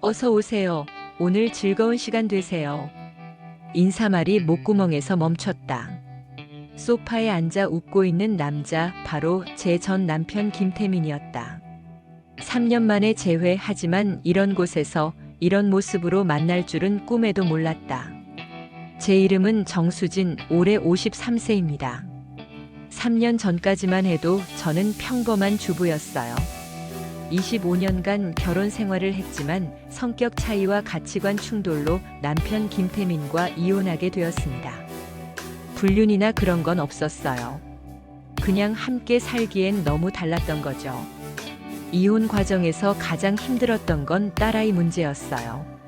어서 오세요. 오늘 즐거운 시간 되세요. 인사말이 목구멍에서 멈췄다. 소파에 앉아 웃고 있는 남자, 바로 제 전 남편 김태민이었다. 3년 만에 재회하지만 이런 곳에서 이런 모습으로 만날 줄은 꿈에도 몰랐다. 제 이름은 정수진, 올해 53세입니다. 3년 전까지만 해도 저는 평범한 주부였어요. 25년간 결혼 생활을 했지만 성격 차이와 가치관 충돌로 남편 김태민과 이혼하게 되었습니다. 불륜이나 그런 건 없었어요. 그냥 함께 살기엔 너무 달랐던 거죠. 이혼 과정에서 가장 힘들었던 건 딸아이 문제였어요.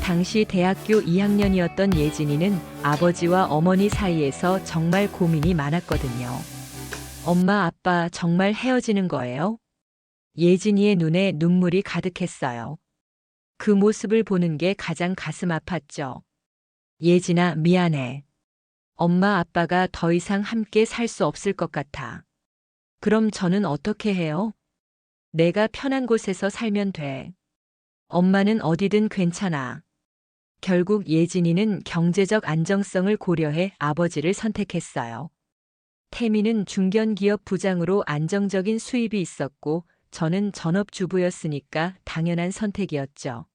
당시 대학교 2학년이었던 예진이는 아버지와 어머니 사이에서 정말 고민이 많았거든요. 엄마, 아빠 정말 헤어지는 거예요? 예진이의 눈에 눈물이 가득했어요. 그 모습을 보는 게 가장 가슴 아팠죠. 예진아, 미안해. 엄마, 아빠가 더 이상 함께 살 수 없을 것 같아. 그럼 저는 어떻게 해요? 내가 편한 곳에서 살면 돼. 엄마는 어디든 괜찮아. 결국 예진이는 경제적 안정성을 고려해 아버지를 선택했어요. 태민은 중견기업 부장으로 안정적인 수입이 있었고 저는 전업주부였으니까 당연한 선택이었죠.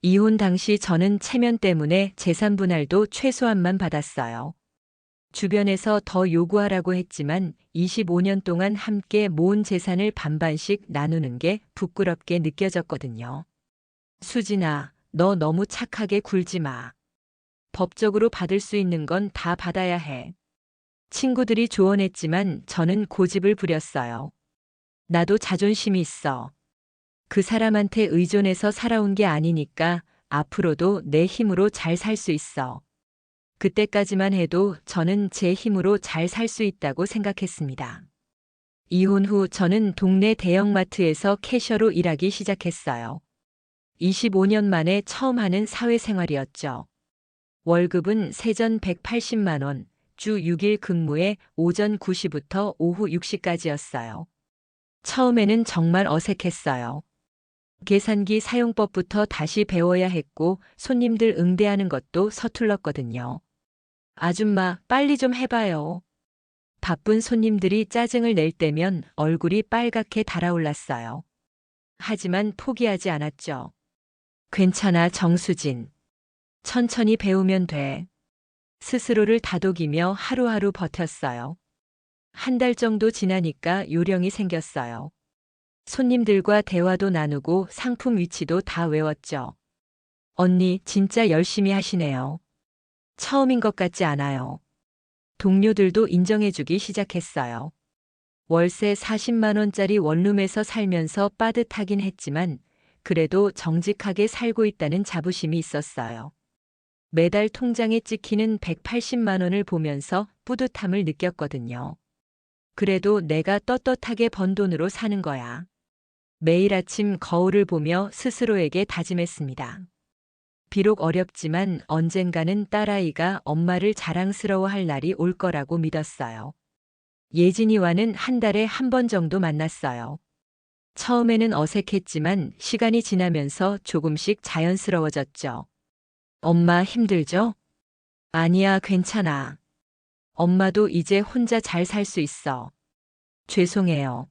이혼 당시 저는 체면 때문에 재산 분할도 최소한만 받았어요. 주변에서 더 요구하라고 했지만 25년 동안 함께 모은 재산을 반반씩 나누는 게 부끄럽게 느껴졌거든요. 수진아, 너 너무 착하게 굴지 마. 법적으로 받을 수 있는 건 다 받아야 해. 친구들이 조언했지만 저는 고집을 부렸어요. 나도 자존심이 있어. 그 사람한테 의존해서 살아온 게 아니니까 앞으로도 내 힘으로 잘 살 수 있어. 그때까지만 해도 저는 제 힘으로 잘 살 수 있다고 생각했습니다. 이혼 후 저는 동네 대형마트에서 캐셔로 일하기 시작했어요. 25년 만에 처음 하는 사회생활이었죠. 월급은 세전 180만 원, 주 6일 근무에 오전 9시부터 오후 6시까지였어요. 처음에는 정말 어색했어요. 계산기 사용법부터 다시 배워야 했고 손님들 응대하는 것도 서툴렀거든요. 아줌마, 빨리 좀 해봐요. 바쁜 손님들이 짜증을 낼 때면 얼굴이 빨갛게 달아올랐어요. 하지만 포기하지 않았죠. 괜찮아, 정수진. 천천히 배우면 돼. 스스로를 다독이며 하루하루 버텼어요. 한 달 정도 지나니까 요령이 생겼어요. 손님들과 대화도 나누고 상품 위치도 다 외웠죠. 언니, 진짜 열심히 하시네요. 처음인 것 같지 않아요. 동료들도 인정해주기 시작했어요. 월세 40만 원짜리 원룸에서 살면서 빠듯하긴 했지만 그래도 정직하게 살고 있다는 자부심이 있었어요. 매달 통장에 찍히는 180만 원을 보면서 뿌듯함을 느꼈거든요. 그래도 내가 떳떳하게 번 돈으로 사는 거야. 매일 아침 거울을 보며 스스로에게 다짐했습니다. 비록 어렵지만 언젠가는 딸아이가 엄마를 자랑스러워할 날이 올 거라고 믿었어요. 예진이와는 한 달에 한 번 정도 만났어요. 처음에는 어색했지만 시간이 지나면서 조금씩 자연스러워졌죠. 엄마 힘들죠? 아니야, 괜찮아. 엄마도 이제 혼자 잘 살 수 있어. 죄송해요.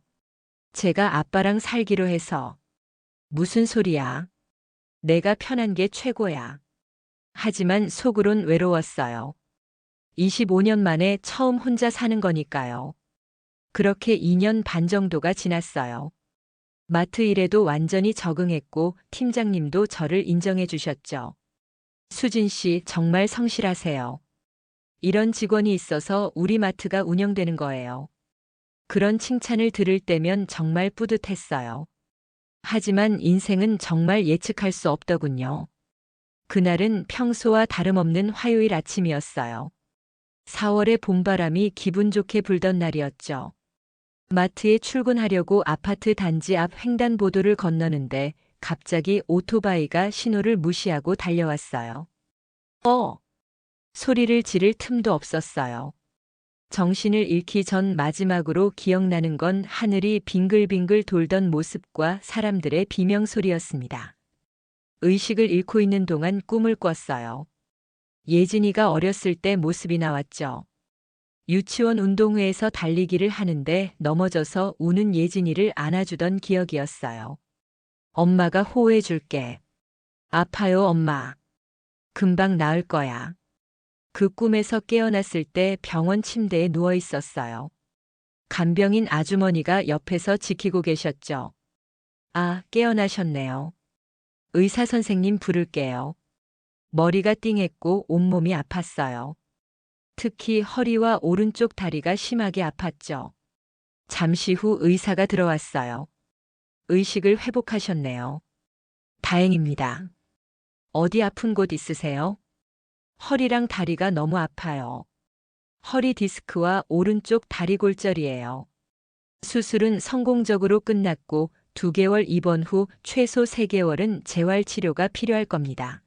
제가 아빠랑 살기로 해서. 무슨 소리야? 내가 편한 게 최고야. 하지만 속으론 외로웠어요. 25년 만에 처음 혼자 사는 거니까요. 그렇게 2년 반 정도가 지났어요. 마트 일에도 완전히 적응했고 팀장님도 저를 인정해 주셨죠. 수진 씨 정말 성실하세요. 이런 직원이 있어서 우리 마트가 운영되는 거예요. 그런 칭찬을 들을 때면 정말 뿌듯했어요. 하지만 인생은 정말 예측할 수 없더군요. 그날은 평소와 다름없는 화요일 아침이었어요. 4월의 봄바람이 기분 좋게 불던 날이었죠. 마트에 출근하려고 아파트 단지 앞 횡단보도를 건너는데 갑자기 오토바이가 신호를 무시하고 달려왔어요. 소리를 지를 틈도 없었어요. 정신을 잃기 전 마지막으로 기억나는 건 하늘이 빙글빙글 돌던 모습과 사람들의 비명소리였습니다. 의식을 잃고 있는 동안 꿈을 꿨어요. 예진이가 어렸을 때 모습이 나왔죠. 유치원 운동회에서 달리기를 하는데 넘어져서 우는 예진이를 안아주던 기억이었어요. 엄마가 호호해줄게. 아파요, 엄마. 금방 나을 거야. 그 꿈에서 깨어났을 때 병원 침대에 누워 있었어요. 간병인 아주머니가 옆에서 지키고 계셨죠. 아, 깨어나셨네요. 의사 선생님 부를게요. 머리가 띵했고 온몸이 아팠어요. 특히 허리와 오른쪽 다리가 심하게 아팠죠. 잠시 후 의사가 들어왔어요. 의식을 회복하셨네요. 다행입니다. 어디 아픈 곳 있으세요? 허리랑 다리가 너무 아파요. 허리 디스크와 오른쪽 다리 골절이에요. 수술은 성공적으로 끝났고 2개월 입원 후 최소 3개월은 재활 치료가 필요할 겁니다.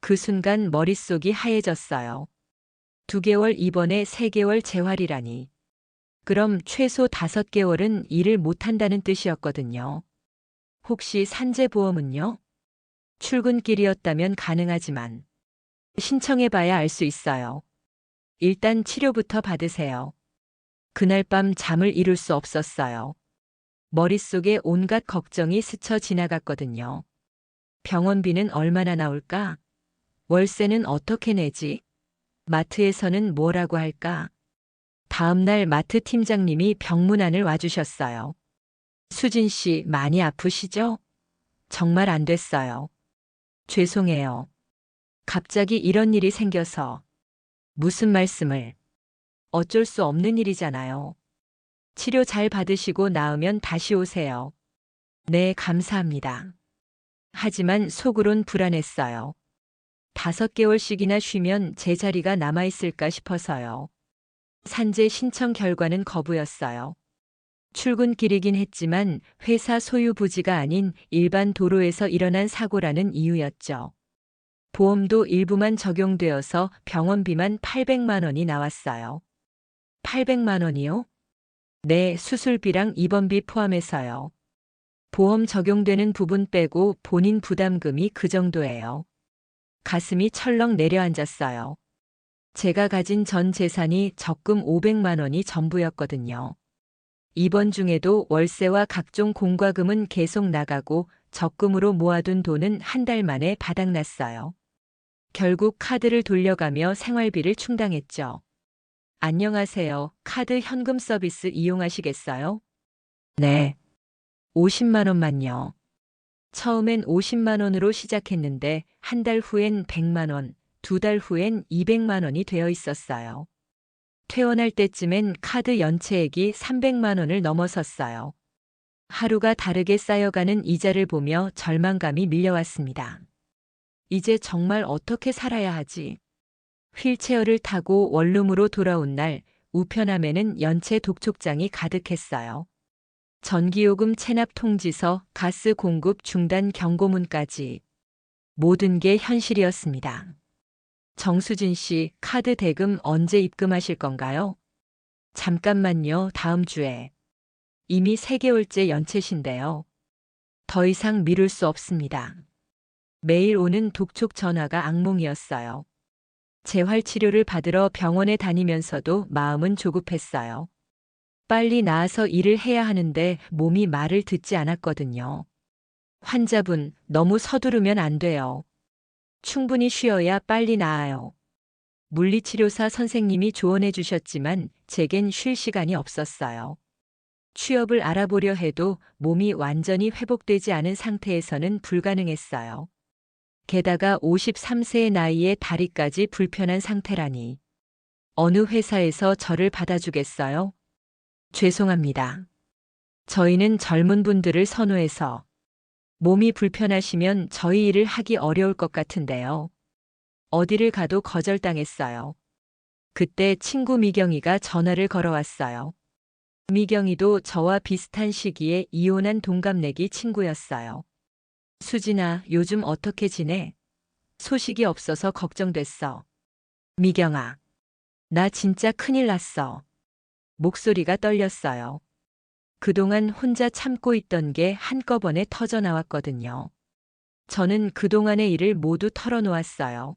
그 순간 머릿속이 하얘졌어요. 2개월 입원에 3개월 재활이라니. 그럼 최소 5개월은 일을 못한다는 뜻이었거든요. 혹시 산재보험은요? 출근길이었다면 가능하지만 신청해봐야 알 수 있어요. 일단 치료부터 받으세요. 그날 밤 잠을 이룰 수 없었어요. 머릿속에 온갖 걱정이 스쳐 지나갔거든요. 병원비는 얼마나 나올까? 월세는 어떻게 내지? 마트에서는 뭐라고 할까? 다음날 마트 팀장님이 병문안을 와주셨어요. 수진 씨 많이 아프시죠? 정말 안 됐어요. 죄송해요. 갑자기 이런 일이 생겨서. 무슨 말씀을. 어쩔 수 없는 일이잖아요. 치료 잘 받으시고 나으면 다시 오세요. 네, 감사합니다. 하지만 속으론 불안했어요. 5개월씩이나 쉬면 제 자리가 남아있을까 싶어서요. 산재 신청 결과는 거부였어요. 출근길이긴 했지만 회사 소유 부지가 아닌 일반 도로에서 일어난 사고라는 이유였죠. 보험도 일부만 적용되어서 병원비만 800만 원이 나왔어요. 800만 원이요? 네, 수술비랑 입원비 포함해서요. 보험 적용되는 부분 빼고 본인 부담금이 그 정도예요. 가슴이 철렁 내려앉았어요. 제가 가진 전 재산이 적금 500만 원이 전부였거든요. 입원 중에도 월세와 각종 공과금은 계속 나가고 적금으로 모아둔 돈은 한 달 만에 바닥났어요. 결국 카드를 돌려가며 생활비를 충당했죠. 안녕하세요. 카드 현금 서비스 이용하시겠어요? 네. 50만 원만요. 처음엔 50만 원으로 시작했는데 한 달 후엔 100만 원, 2달 후엔 200만 원이 되어 있었어요. 퇴원할 때쯤엔 카드 연체액이 300만 원을 넘어섰어요. 하루가 다르게 쌓여가는 이자를 보며 절망감이 밀려왔습니다. 이제 정말 어떻게 살아야 하지? 휠체어를 타고 원룸으로 돌아온 날 우편함에는 연체 독촉장이 가득했어요. 전기요금 체납 통지서, 가스 공급 중단 경고문까지. 모든 게 현실이었습니다. 정수진 씨, 카드 대금 언제 입금하실 건가요? 잠깐만요, 다음 주에. 이미 3개월째 연체신데요. 더 이상 미룰 수 없습니다. 매일 오는 독촉 전화가 악몽이었어요. 재활치료를 받으러 병원에 다니면서도 마음은 조급했어요. 빨리 나아서 일을 해야 하는데 몸이 말을 듣지 않았거든요. 환자분, 너무 서두르면 안 돼요. 충분히 쉬어야 빨리 나아요. 물리치료사 선생님이 조언해 주셨지만 제겐 쉴 시간이 없었어요. 취업을 알아보려 해도 몸이 완전히 회복되지 않은 상태에서는 불가능했어요. 게다가 53세의 나이에 다리까지 불편한 상태라니. 어느 회사에서 저를 받아주겠어요? 죄송합니다. 저희는 젊은 분들을 선호해서. 몸이 불편하시면 저희 일을 하기 어려울 것 같은데요. 어디를 가도 거절당했어요. 그때 친구 미경이가 전화를 걸어왔어요. 미경이도 저와 비슷한 시기에 이혼한 동갑내기 친구였어요. 수진아, 요즘 어떻게 지내? 소식이 없어서 걱정됐어. 미경아. 나 진짜 큰일 났어. 목소리가 떨렸어요. 그동안 혼자 참고 있던 게 한꺼번에 터져 나왔거든요. 저는 그동안의 일을 모두 털어놓았어요.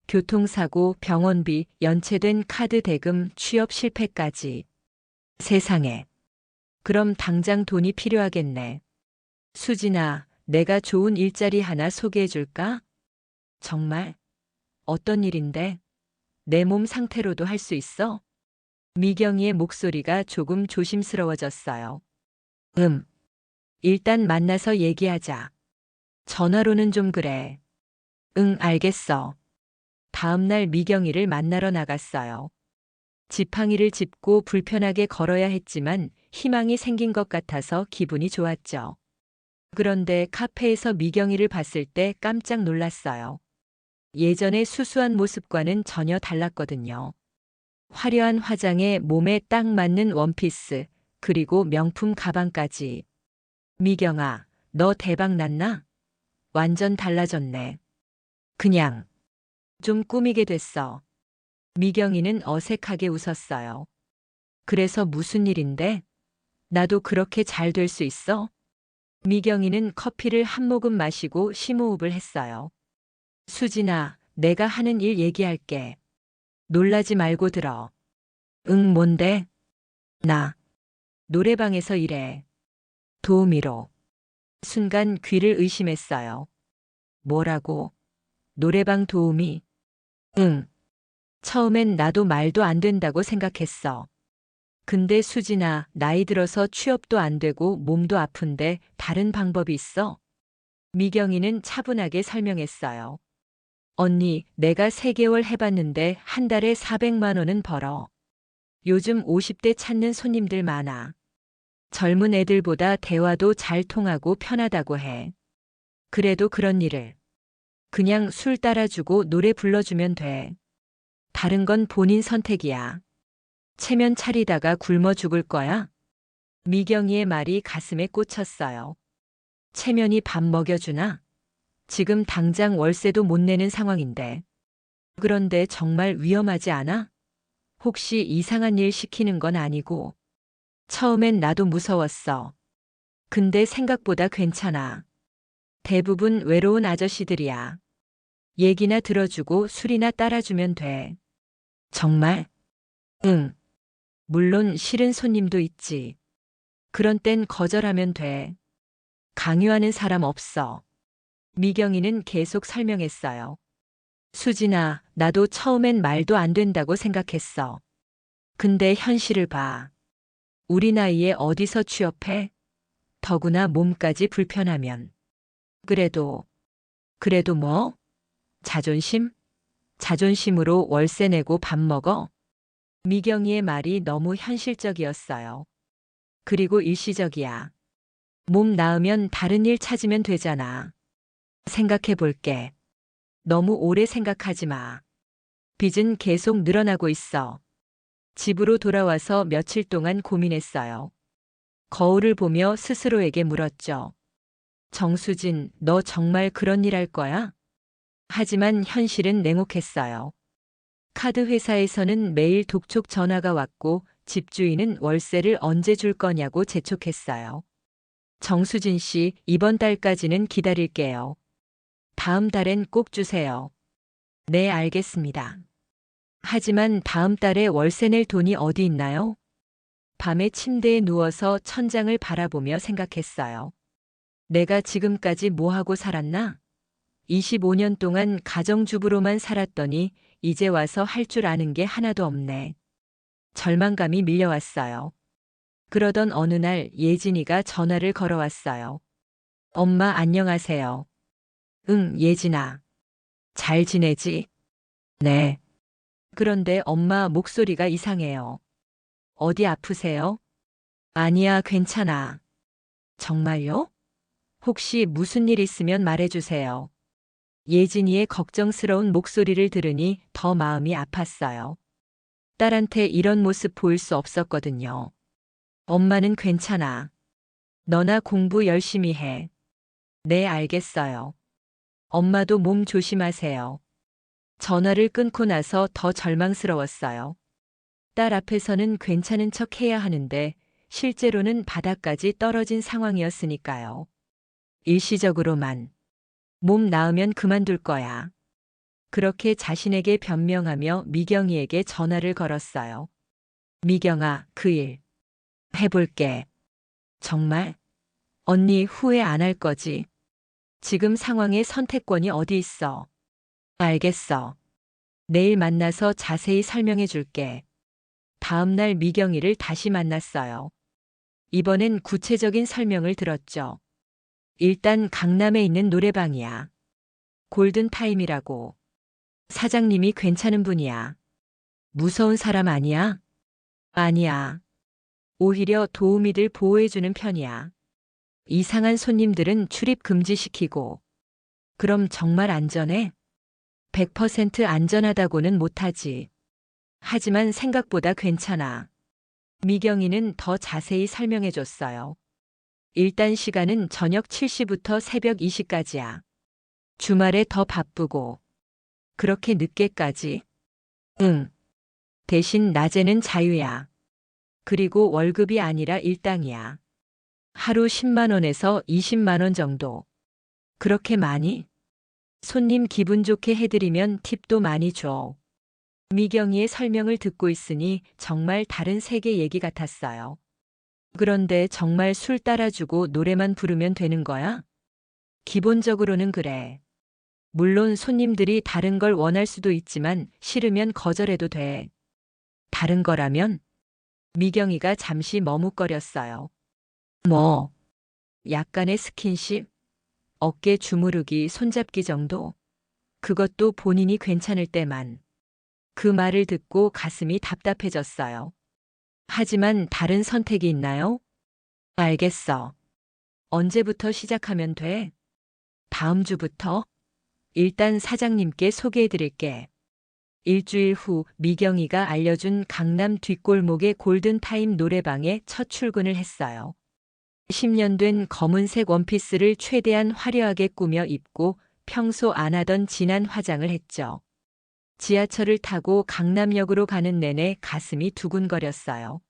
교통사고, 병원비, 연체된 카드 대금, 취업 실패까지. 세상에. 그럼 당장 돈이 필요하겠네. 수진아, 내가 좋은 일자리 하나 소개해 줄까? 정말? 어떤 일인데? 내 몸 상태로도 할 수 있어? 미경이의 목소리가 조금 조심스러워졌어요. 일단 만나서 얘기하자. 전화로는 좀 그래. 응, 알겠어. 다음날 미경이를 만나러 나갔어요. 지팡이를 짚고 불편하게 걸어야 했지만 희망이 생긴 것 같아서 기분이 좋았죠. 그런데 카페에서 미경이를 봤을 때 깜짝 놀랐어요. 예전의 수수한 모습과는 전혀 달랐거든요. 화려한 화장에 몸에 딱 맞는 원피스, 그리고 명품 가방까지. 미경아, 너 대박 났나? 완전 달라졌네. 그냥 좀 꾸미게 됐어. 미경이는 어색하게 웃었어요. 그래서 무슨 일인데? 나도 그렇게 잘 될 수 있어? 미경이는 커피를 한 모금 마시고 심호흡을 했어요. 수진아, 내가 하는 일 얘기할게. 놀라지 말고 들어. 응, 뭔데? 나 노래방에서 일해. 도우미로. 순간 귀를 의심했어요. 뭐라고? 노래방 도우미? 응. 처음엔 나도 말도 안 된다고 생각했어. 근데 수진아, 나이 들어서 취업도 안 되고 몸도 아픈데 다른 방법이 있어? 미경이는 차분하게 설명했어요. 언니, 내가 3개월 해봤는데 한 달에 400만 원은 벌어. 요즘 50대 찾는 손님들 많아. 젊은 애들보다 대화도 잘 통하고 편하다고 해. 그래도 그런 일을 그냥 술 따라주고 노래 불러주면 돼. 다른 건 본인 선택이야. 체면 차리다가 굶어 죽을 거야? 미경이의 말이 가슴에 꽂혔어요. 체면이 밥 먹여주나? 지금 당장 월세도 못 내는 상황인데. 그런데 정말 위험하지 않아? 혹시 이상한 일 시키는 건 아니고. 처음엔 나도 무서웠어. 근데 생각보다 괜찮아. 대부분 외로운 아저씨들이야. 얘기나 들어주고 술이나 따라주면 돼. 정말? 응. 물론 싫은 손님도 있지. 그런 땐 거절하면 돼. 강요하는 사람 없어. 미경이는 계속 설명했어요. 수진아, 나도 처음엔 말도 안 된다고 생각했어. 근데 현실을 봐. 우리 나이에 어디서 취업해? 더구나 몸까지 불편하면. 그래도, 그래도 뭐? 자존심? 자존심으로 월세 내고 밥 먹어? 미경이의 말이 너무 현실적이었어요. 그리고 일시적이야. 몸 나으면 다른 일 찾으면 되잖아. 생각해 볼게. 너무 오래 생각하지 마. 빚은 계속 늘어나고 있어. 집으로 돌아와서 며칠 동안 고민했어요. 거울을 보며 스스로에게 물었죠. 정수진, 너 정말 그런 일 할 거야? 하지만 현실은 냉혹했어요. 카드 회사에서는 매일 독촉 전화가 왔고 집주인은 월세를 언제 줄 거냐고 재촉했어요. 정수진 씨, 이번 달까지는 기다릴게요. 다음 달엔 꼭 주세요. 네, 알겠습니다. 하지만 다음 달에 월세 낼 돈이 어디 있나요? 밤에 침대에 누워서 천장을 바라보며 생각했어요. 내가 지금까지 뭐 하고 살았나? 25년 동안 가정주부로만 살았더니 이제 와서 할 줄 아는 게 하나도 없네. 절망감이 밀려왔어요. 그러던 어느 날 예진이가 전화를 걸어왔어요. 엄마 안녕하세요. 응, 예진아. 잘 지내지? 네. 그런데 엄마 목소리가 이상해요. 어디 아프세요? 아니야, 괜찮아. 정말요? 혹시 무슨 일 있으면 말해주세요. 예진이의 걱정스러운 목소리를 들으니 더 마음이 아팠어요. 딸한테 이런 모습 보일 수 없었거든요. 엄마는 괜찮아. 너나 공부 열심히 해. 네, 알겠어요. 엄마도 몸 조심하세요. 전화를 끊고 나서 더 절망스러웠어요. 딸 앞에서는 괜찮은 척 해야 하는데 실제로는 바닥까지 떨어진 상황이었으니까요. 일시적으로만. 몸 나으면 그만둘 거야. 그렇게 자신에게 변명하며 미경이에게 전화를 걸었어요. 미경아, 그 일 해볼게. 정말? 언니 후회 안 할 거지? 지금 상황에 선택권이 어디 있어? 알겠어. 내일 만나서 자세히 설명해 줄게. 다음 날 미경이를 다시 만났어요. 이번엔 구체적인 설명을 들었죠. 일단 강남에 있는 노래방이야. 골든타임이라고. 사장님이 괜찮은 분이야. 무서운 사람 아니야? 아니야. 오히려 도우미들 보호해주는 편이야. 이상한 손님들은 출입 금지시키고. 그럼 정말 안전해? 100% 안전하다고는 못하지. 하지만 생각보다 괜찮아. 미경이는 더 자세히 설명해줬어요. 일단 시간은 저녁 7시부터 새벽 2시까지야. 주말에 더 바쁘고. 그렇게 늦게까지? 응. 대신 낮에는 자유야. 그리고 월급이 아니라 일당이야. 하루 10만 원에서 20만 원 정도. 그렇게 많이? 손님 기분 좋게 해드리면 팁도 많이 줘. 미경이의 설명을 듣고 있으니 정말 다른 세계 얘기 같았어요. 그런데 정말 술 따라주고 노래만 부르면 되는 거야? 기본적으로는 그래. 물론 손님들이 다른 걸 원할 수도 있지만 싫으면 거절해도 돼. 다른 거라면? 미경이가 잠시 머뭇거렸어요. 뭐, 약간의 스킨십? 어깨 주무르기, 손잡기 정도? 그것도 본인이 괜찮을 때만. 그 말을 듣고 가슴이 답답해졌어요. 하지만 다른 선택이 있나요? 알겠어. 언제부터 시작하면 돼? 다음 주부터? 일단 사장님께 소개해드릴게. 일주일 후 미경이가 알려준 강남 뒷골목의 골든타임 노래방에 첫 출근을 했어요. 10년 된 검은색 원피스를 최대한 화려하게 꾸며 입고 평소 안 하던 진한 화장을 했죠. 지하철을 타고 강남역으로 가는 내내 가슴이 두근거렸어요.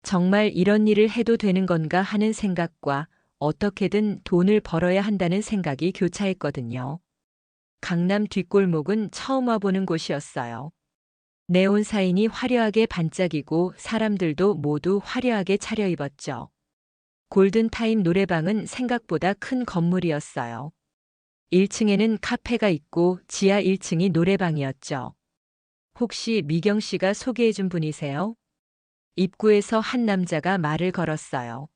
정말 이런 일을 해도 되는 건가 하는 생각과 어떻게든 돈을 벌어야 한다는 생각이 교차했거든요. 강남 뒷골목은 처음 와보는 곳이었어요. 네온 사인이 화려하게 반짝이고 사람들도 모두 화려하게 차려입었죠. 골든타임 노래방은 생각보다 큰 건물이었어요. 1층에는 카페가 있고 지하 1층이 노래방이었죠. 혹시 미경 씨가 소개해준 분이세요? 입구에서 한 남자가 말을 걸었어요.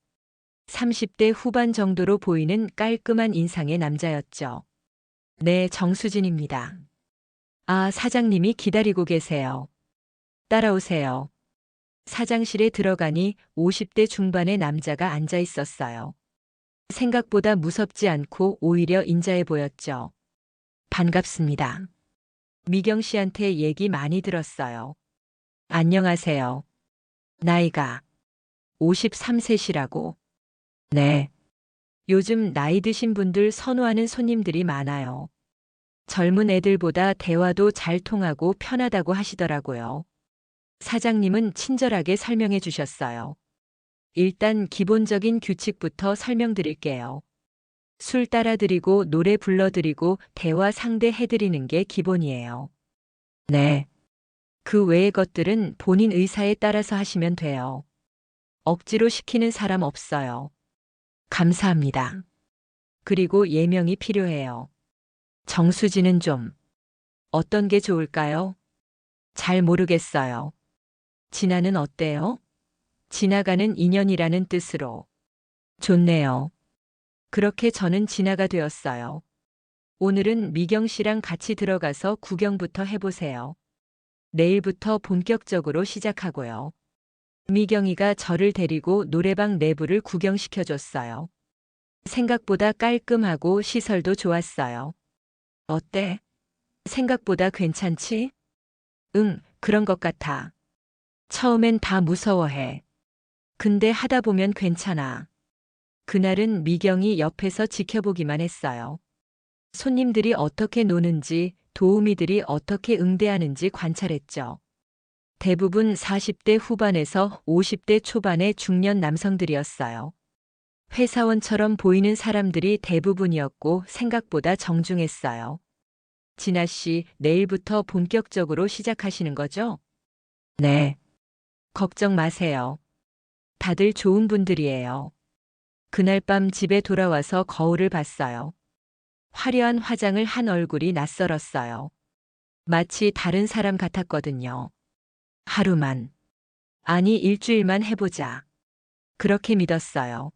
30대 후반 정도로 보이는 깔끔한 인상의 남자였죠. 네, 정수진입니다. 아, 사장님이 기다리고 계세요. 따라오세요. 사장실에 들어가니 50대 중반의 남자가 앉아 있었어요. 생각보다 무섭지 않고 오히려 인자해 보였죠. 반갑습니다. 미경 씨한테 얘기 많이 들었어요. 안녕하세요. 나이가 53세시라고. 네. 요즘 나이 드신 분들 선호하는 손님들이 많아요. 젊은 애들보다 대화도 잘 통하고 편하다고 하시더라고요. 사장님은 친절하게 설명해 주셨어요. 일단 기본적인 규칙부터 설명드릴게요. 술 따라드리고 노래 불러드리고 대화 상대해드리는 게 기본이에요. 네. 그 외의 것들은 본인 의사에 따라서 하시면 돼요. 억지로 시키는 사람 없어요. 감사합니다. 그리고 예명이 필요해요. 정수지는 좀 어떤 게 좋을까요? 잘 모르겠어요. 진아는 어때요? 지나가는 인연이라는 뜻으로. 좋네요. 그렇게 저는 진아가 되었어요. 오늘은 미경 씨랑 같이 들어가서 구경부터 해보세요. 내일부터 본격적으로 시작하고요. 미경이가 저를 데리고 노래방 내부를 구경시켜줬어요. 생각보다 깔끔하고 시설도 좋았어요. 어때? 생각보다 괜찮지? 응, 그런 것 같아. 처음엔 다 무서워해. 근데 하다 보면 괜찮아. 그날은 미경이 옆에서 지켜보기만 했어요. 손님들이 어떻게 노는지, 도우미들이 어떻게 응대하는지 관찰했죠. 대부분 40대 후반에서 50대 초반의 중년 남성들이었어요. 회사원처럼 보이는 사람들이 대부분이었고 생각보다 정중했어요. 진아 씨, 내일부터 본격적으로 시작하시는 거죠? 네. 걱정 마세요. 다들 좋은 분들이에요. 그날 밤 집에 돌아와서 거울을 봤어요. 화려한 화장을 한 얼굴이 낯설었어요. 마치 다른 사람 같았거든요. 하루만, 아니 일주일만 해보자. 그렇게 믿었어요.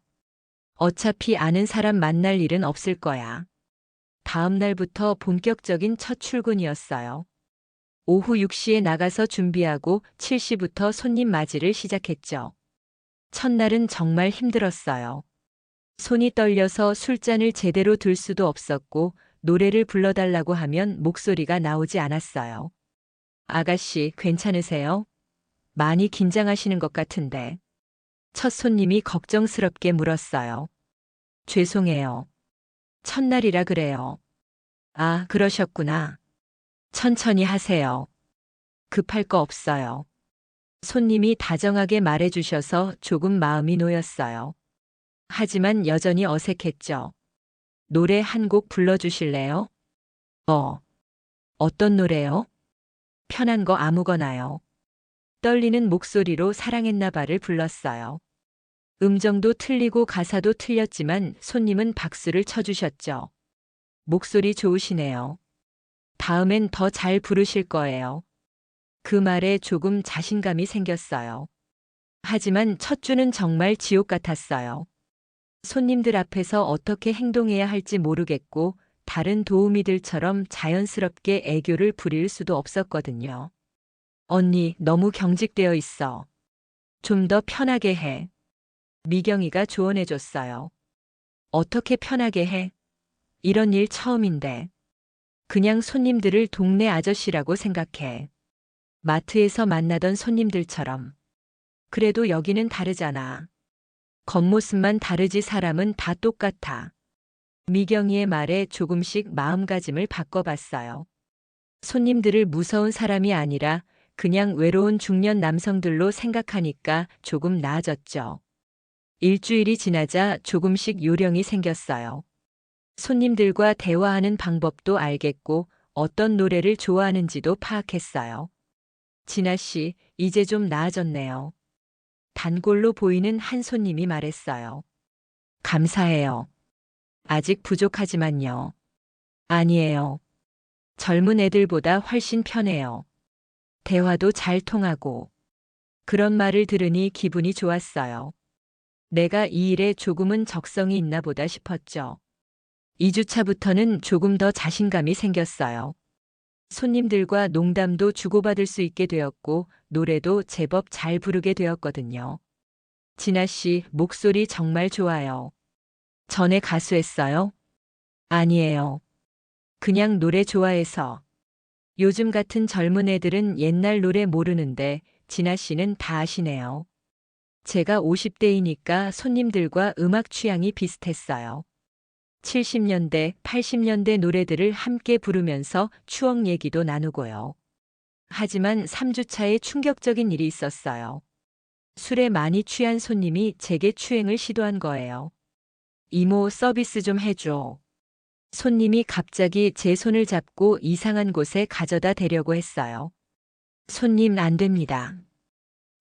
어차피 아는 사람 만날 일은 없을 거야. 다음 날부터 본격적인 첫 출근이었어요. 오후 6시에 나가서 준비하고 7시부터 손님 맞이를 시작했죠. 첫날은 정말 힘들었어요. 손이 떨려서 술잔을 제대로 들 수도 없었고 노래를 불러달라고 하면 목소리가 나오지 않았어요. 아가씨, 괜찮으세요? 많이 긴장하시는 것 같은데. 첫 손님이 걱정스럽게 물었어요. 죄송해요. 첫날이라 그래요. 아, 그러셨구나. 천천히 하세요. 급할 거 없어요. 손님이 다정하게 말해주셔서 조금 마음이 놓였어요. 하지만 여전히 어색했죠. 노래 한 곡 불러주실래요? 어떤 노래요? 편한 거 아무거나요. 떨리는 목소리로 사랑했나 봐를 불렀어요. 음정도 틀리고 가사도 틀렸지만 손님은 박수를 쳐주셨죠. 목소리 좋으시네요. 다음엔 더 잘 부르실 거예요. 그 말에 조금 자신감이 생겼어요. 하지만 첫 주는 정말 지옥 같았어요. 손님들 앞에서 어떻게 행동해야 할지 모르겠고 다른 도우미들처럼 자연스럽게 애교를 부릴 수도 없었거든요. 언니, 너무 경직되어 있어. 좀 더 편하게 해. 미경이가 조언해줬어요. 어떻게 편하게 해? 이런 일 처음인데. 그냥 손님들을 동네 아저씨라고 생각해. 마트에서 만나던 손님들처럼. 그래도 여기는 다르잖아. 겉모습만 다르지 사람은 다 똑같아. 미경이의 말에 조금씩 마음가짐을 바꿔봤어요. 손님들을 무서운 사람이 아니라 그냥 외로운 중년 남성들로 생각하니까 조금 나아졌죠. 일주일이 지나자 조금씩 요령이 생겼어요. 손님들과 대화하는 방법도 알겠고 어떤 노래를 좋아하는지도 파악했어요. 진아 씨, 이제 좀 나아졌네요. 단골로 보이는 한 손님이 말했어요. 감사해요. 아직 부족하지만요. 아니에요. 젊은 애들보다 훨씬 편해요. 대화도 잘 통하고. 그런 말을 들으니 기분이 좋았어요. 내가 이 일에 조금은 적성이 있나 보다 싶었죠. 2주차부터는 조금 더 자신감이 생겼어요. 손님들과 농담도 주고받을 수 있게 되었고 노래도 제법 잘 부르게 되었거든요. 진아 씨, 목소리 정말 좋아요. 전에 가수했어요? 아니에요. 그냥 노래 좋아해서. 요즘 같은 젊은 애들은 옛날 노래 모르는데 진아 씨는 다 아시네요. 제가 50대이니까 손님들과 음악 취향이 비슷했어요. 70년대, 80년대 노래들을 함께 부르면서 추억 얘기도 나누고요. 하지만 3주차에 충격적인 일이 있었어요. 술에 많이 취한 손님이 제게 추행을 시도한 거예요. 이모, 서비스 좀 해줘. 손님이 갑자기 제 손을 잡고 이상한 곳에 가져다 대려고 했어요. 손님, 안 됩니다.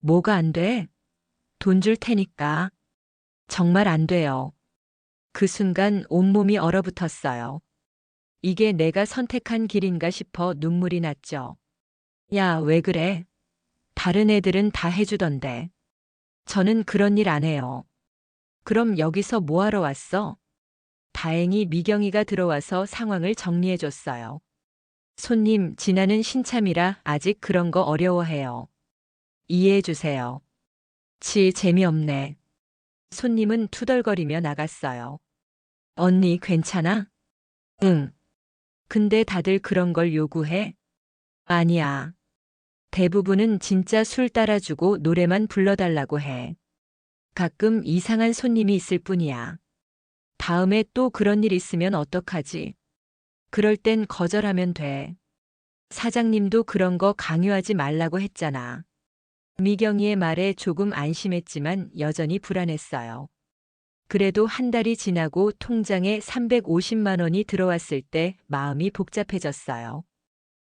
뭐가 안 돼? 돈 줄 테니까. 정말 안 돼요. 그 순간 온몸이 얼어붙었어요. 이게 내가 선택한 길인가 싶어 눈물이 났죠. 야, 왜 그래? 다른 애들은 다 해주던데. 저는 그런 일 안 해요. 그럼 여기서 뭐 하러 왔어? 다행히 미경이가 들어와서 상황을 정리해줬어요. 손님, 진아는 신참이라 아직 그런 거 어려워해요. 이해해주세요. 재미없네. 손님은 투덜거리며 나갔어요. 언니, 괜찮아? 응. 근데 다들 그런 걸 요구해? 아니야. 대부분은 진짜 술 따라주고 노래만 불러달라고 해. 가끔 이상한 손님이 있을 뿐이야. 다음에 또 그런 일 있으면 어떡하지? 그럴 땐 거절하면 돼. 사장님도 그런 거 강요하지 말라고 했잖아. 미경이의 말에 조금 안심했지만 여전히 불안했어요. 그래도 한 달이 지나고 통장에 350만 원이 들어왔을 때 마음이 복잡해졌어요.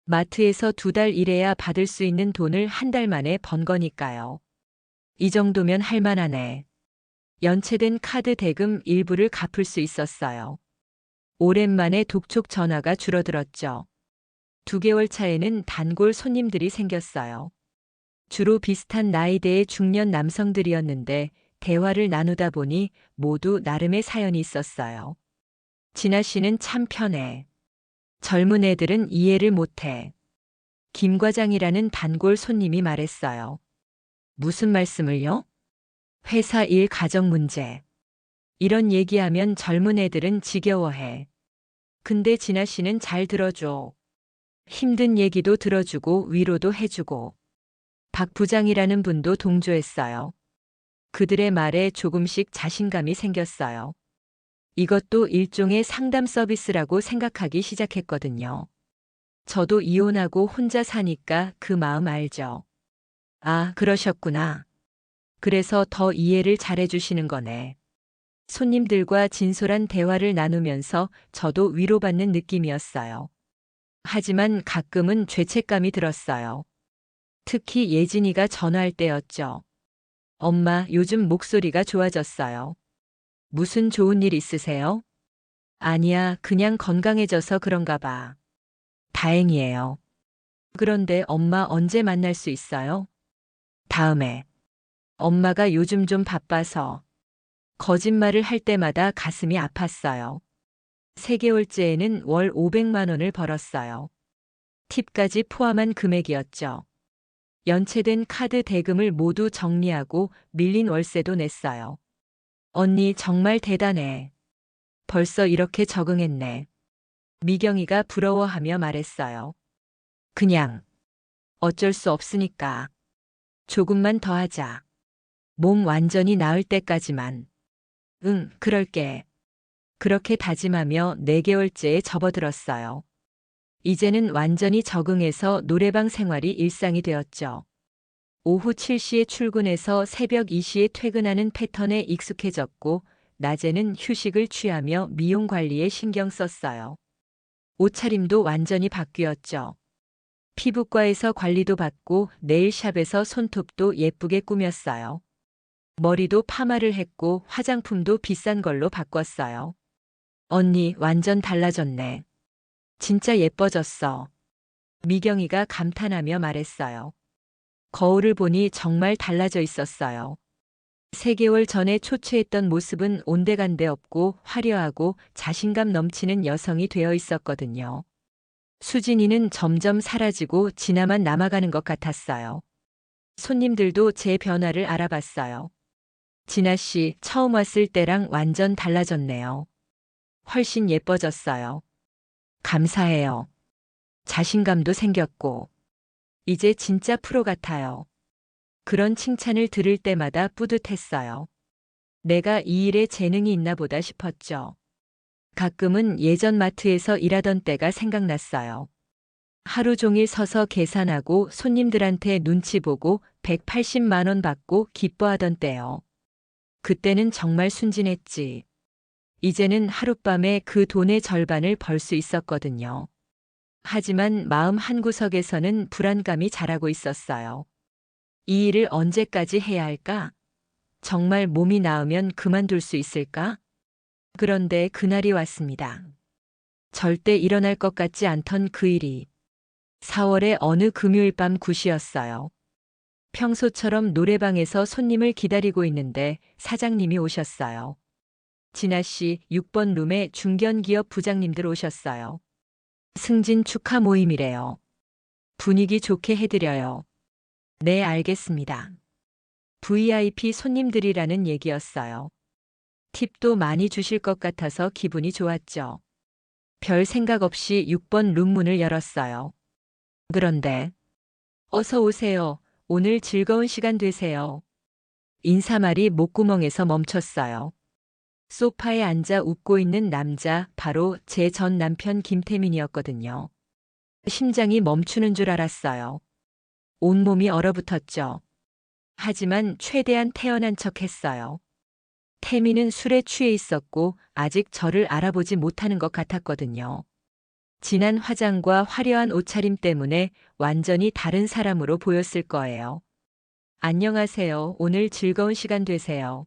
마트에서 2달 일해야 받을 수 있는 돈을 한 달 만에 번 거니까요. 이 정도면 할 만하네. 연체된 카드 대금 일부를 갚을 수 있었어요. 오랜만에 독촉 전화가 줄어들었죠. 2개월 차에는 단골 손님들이 생겼어요. 주로 비슷한 나이대의 중년 남성들이었는데 대화를 나누다 보니 모두 나름의 사연이 있었어요. 진아 씨는 참 편해. 젊은 애들은 이해를 못해. 김 과장이라는 단골 손님이 말했어요. 무슨 말씀을요? 회사 일 가정 문제. 이런 얘기하면 젊은 애들은 지겨워해. 근데 진아 씨는 잘 들어줘. 힘든 얘기도 들어주고 위로도 해주고. 박 부장이라는 분도 동조했어요. 그들의 말에 조금씩 자신감이 생겼어요. 이것도 일종의 상담 서비스라고 생각하기 시작했거든요. 저도 이혼하고 혼자 사니까 그 마음 알죠. 아, 그러셨구나. 그래서 더 이해를 잘해주시는 거네. 손님들과 진솔한 대화를 나누면서 저도 위로받는 느낌이었어요. 하지만 가끔은 죄책감이 들었어요. 특히 예진이가 전화할 때였죠. 엄마, 요즘 목소리가 좋아졌어요. 무슨 좋은 일 있으세요? 아니야, 그냥 건강해져서 그런가 봐. 다행이에요. 그런데 엄마 언제 만날 수 있어요? 다음에. 엄마가 요즘 좀 바빠서. 거짓말을 할 때마다 가슴이 아팠어요. 3개월째에는 월 500만 원을 벌었어요. 팁까지 포함한 금액이었죠. 연체된 카드 대금을 모두 정리하고 밀린 월세도 냈어요. 언니 정말 대단해. 벌써 이렇게 적응했네. 미경이가 부러워하며 말했어요. 그냥 어쩔 수 없으니까. 조금만 더 하자. 몸 완전히 나을 때까지만. 응, 그럴게. 그렇게 다짐하며 4개월째에 접어들었어요. 이제는 완전히 적응해서 노래방 생활이 일상이 되었죠. 오후 7시에 출근해서 새벽 2시에 퇴근하는 패턴에 익숙해졌고, 낮에는 휴식을 취하며 미용 관리에 신경 썼어요. 옷차림도 완전히 바뀌었죠. 피부과에서 관리도 받고 네일샵에서 손톱도 예쁘게 꾸몄어요. 머리도 파마를 했고 화장품도 비싼 걸로 바꿨어요. 언니 완전 달라졌네. 진짜 예뻐졌어. 미경이가 감탄하며 말했어요. 거울을 보니 정말 달라져 있었어요. 3개월 전에 초췌했던 모습은 온데간데 없고 화려하고 자신감 넘치는 여성이 되어 있었거든요. 수진이는 점점 사라지고 진아만 남아가는 것 같았어요. 손님들도 제 변화를 알아봤어요. 진아 씨 처음 왔을 때랑 완전 달라졌네요. 훨씬 예뻐졌어요. 감사해요. 자신감도 생겼고. 이제 진짜 프로 같아요. 그런 칭찬을 들을 때마다 뿌듯했어요. 내가 이 일에 재능이 있나 보다 싶었죠. 가끔은 예전 마트에서 일하던 때가 생각났어요. 하루 종일 서서 계산하고 손님들한테 눈치 보고 180만 원 받고 기뻐하던 때요. 그때는 정말 순진했지. 이제는 하룻밤에 그 돈의 절반을 벌 수 있었거든요. 하지만 마음 한구석에서는 불안감이 자라고 있었어요. 이 일을 언제까지 해야 할까? 정말 몸이 나으면 그만둘 수 있을까? 그런데 그날이 왔습니다. 절대 일어날 것 같지 않던 그 일이 4월의 어느 금요일 밤 9시였어요. 평소처럼 노래방에서 손님을 기다리고 있는데 사장님이 오셨어요. 진아 씨 6번 룸에 중견기업 부장님들 오셨어요. 승진 축하 모임이래요. 분위기 좋게 해드려요. 네, 알겠습니다. VIP 손님들이라는 얘기였어요. 팁도 많이 주실 것 같아서 기분이 좋았죠. 별 생각 없이 6번 룸 문을 열었어요. 그런데 어서 오세요. 오늘 즐거운 시간 되세요. 인사말이 목구멍에서 멈췄어요. 소파에 앉아 웃고 있는 남자 바로 제 전 남편 김태민이었거든요. 심장이 멈추는 줄 알았어요. 온몸이 얼어붙었죠. 하지만 최대한 태연한 척 했어요. 태미는 술에 취해 있었고 아직 저를 알아보지 못하는 것 같았거든요. 진한 화장과 화려한 옷차림 때문에 완전히 다른 사람으로 보였을 거예요. 안녕하세요. 오늘 즐거운 시간 되세요.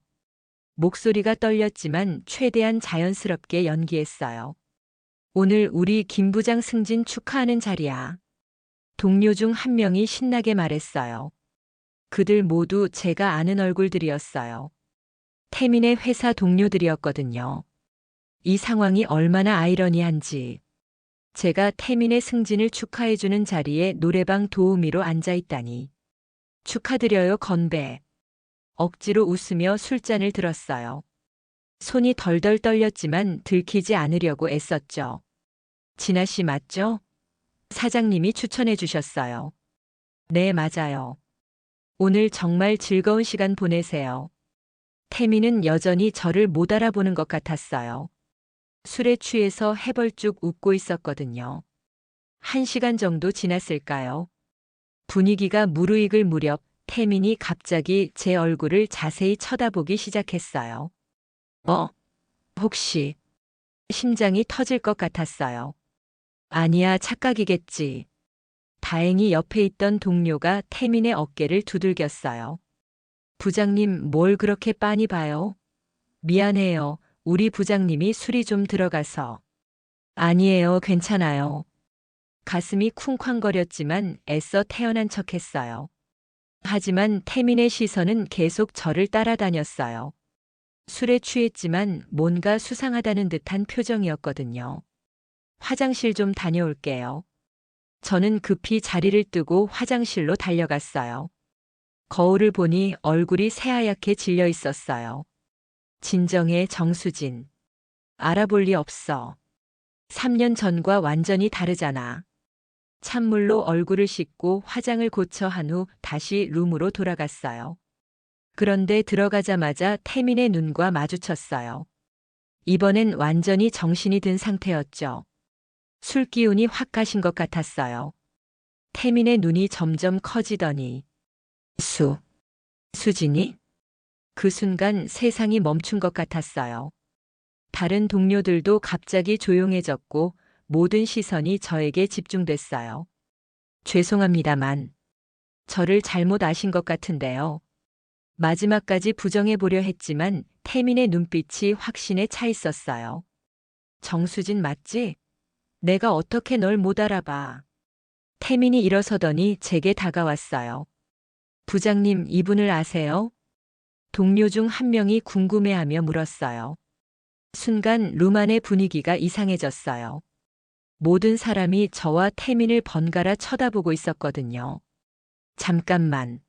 목소리가 떨렸지만 최대한 자연스럽게 연기했어요. 오늘 우리 김 부장 승진 축하하는 자리야. 동료 중 한 명이 신나게 말했어요. 그들 모두 제가 아는 얼굴들이었어요. 태민의 회사 동료들이었거든요. 이 상황이 얼마나 아이러니한지. 제가 태민의 승진을 축하해주는 자리에 노래방 도우미로 앉아있다니. 축하드려요 건배. 억지로 웃으며 술잔을 들었어요. 손이 덜덜 떨렸지만 들키지 않으려고 애썼죠. 진아 씨 맞죠? 사장님이 추천해 주셨어요. 네, 맞아요. 오늘 정말 즐거운 시간 보내세요. 태미는 여전히 저를 못 알아보는 것 같았어요. 술에 취해서 해벌쭉 웃고 있었거든요. 1시간 정도 지났을까요? 분위기가 무르익을 무렵 태민이 갑자기 제 얼굴을 자세히 쳐다보기 시작했어요. 혹시 심장이 터질 것 같았어요. 아니야, 착각이겠지. 다행히 옆에 있던 동료가 태민의 어깨를 두들겼어요. 부장님, 뭘 그렇게 빤히 봐요? 미안해요. 우리 부장님이 술이 좀 들어가서. 아니에요, 괜찮아요. 가슴이 쿵쾅거렸지만 애써 태연한 척했어요. 하지만 태민의 시선은 계속 저를 따라다녔어요. 술에 취했지만 뭔가 수상하다는 듯한 표정이었거든요. 화장실 좀 다녀올게요. 저는 급히 자리를 뜨고 화장실로 달려갔어요. 거울을 보니 얼굴이 새하얗게 질려 있었어요. 진정해, 정수진. 알아볼 리 없어. 3년 전과 완전히 다르잖아. 찬물로 얼굴을 씻고 화장을 고쳐 한 후 다시 룸으로 돌아갔어요. 그런데 들어가자마자 태민의 눈과 마주쳤어요. 이번엔 완전히 정신이 든 상태였죠. 술 기운이 확 가신 것 같았어요. 태민의 눈이 점점 커지더니 수진이? 그 순간 세상이 멈춘 것 같았어요. 다른 동료들도 갑자기 조용해졌고 모든 시선이 저에게 집중됐어요. 죄송합니다만 저를 잘못 아신 것 같은데요. 마지막까지 부정해 보려 했지만 태민의 눈빛이 확신에 차 있었어요. 정수진 맞지? 내가 어떻게 널 못 알아봐. 태민이 일어서더니 제게 다가왔어요. 부장님, 이분을 아세요? 동료 중 한 명이 궁금해하며 물었어요. 순간 룸 안의 분위기가 이상해졌어요. 모든 사람이 저와 태민을 번갈아 쳐다보고 있었거든요. 잠깐만.